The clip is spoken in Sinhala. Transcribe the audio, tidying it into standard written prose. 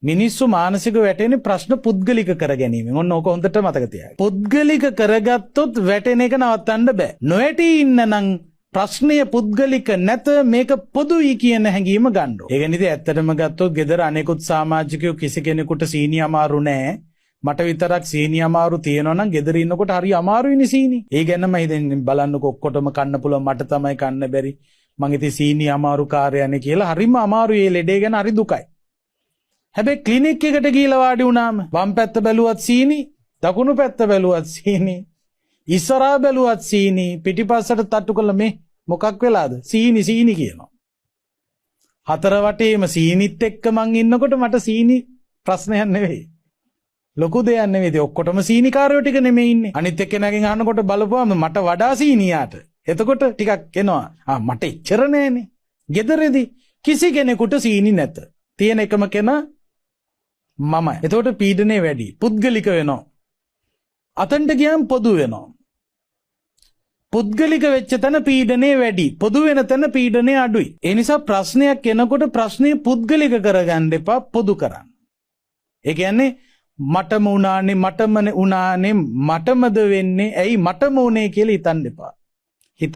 මිනිස්සු මානසික වැටෙන්නේ ප්‍රශ්න පුද්ගලික කර ගැනීමෙන්. ඔන්න ඕක හොඳට මතක තියාගන්න. පුද්ගලික කරගත්තොත් වැටෙන එක නවත්තන්න බෑ. නොවැටි ඉන්න නම් ප්‍රශ්නය පුද්ගලික නැත මේක පොදුයි කියන හැඟීම ගන්න ඕන. ඒක නිදි ඇත්තටම ගත්තොත් ගෙදර අනෙකුත් සමාජිකයෝ කිසි කෙනෙකුට සීනි අමාරු නෑ. මට විතරක් සීනි අමාරු තියෙනවා නම් ගෙදර ඉන්නකොට හරි අමාරුයිනේ සීනි. ඒ ගැනම හිතෙන් බලන්නකො ඔක්කොටම කන්න පුළුවන් මට තමයි කන්න බැරි. මං ඉතින් සීනි අමාරු කාර්යයනේ කියලා හරිම අමාරුයි. ඒ ලෙඩේ ගැන හරි දුකයි. හැබැයි ක්ලිනික් එකට ගිහලා වාඩි වුණාම වම් පැත්ත බැලුවත් සීනි, දකුණු පැත්ත බැලුවත් සීනි, ඉස්සරහා බැලුවත් සීනි, පිටිපස්සට තට්ටු කළා මේ මොකක් වෙලාද? සීනි කියනවා. හතර වටේම සීනිත් එක්ක මං ඉන්නකොට මට සීනි ප්‍රශ්නයක් නෙවෙයි. ලොකු දෙයක් නෙවෙයි. ඔක්කොටම සීනිකාරයෝ ටික නෙමෙයි ඉන්නේ. අනිත් එක්කෙනාගෙන් අහනකොට බලපුවාම මට වඩා සීනියාට. එතකොට ටිකක් එනවා. මට එච්චර නෑනේ. ගෙදරදී කිසි කෙනෙකුට සීනි නැත. තියෙන එකම කෙනා මමයි. එතකොට පීඩනය වැඩි. පුද්ගලික වෙනවා. අතන්ට ගියාම පොදු වෙනවා. පුද්ගලික වෙච්ච තැන පීඩනය වැඩි. පොදු වෙන තැන පීඩනය අඩුයි. ඒ නිසා ප්‍රශ්නයක් එනකොට ප්‍රශ්නේ පුද්ගලික කරගන්න එපා, පොදු කරන්න. ඒ කියන්නේ මටම උනානේ මටමද වෙන්නේ ඇයි මටම උනේ කියලා හිතන්න එපා.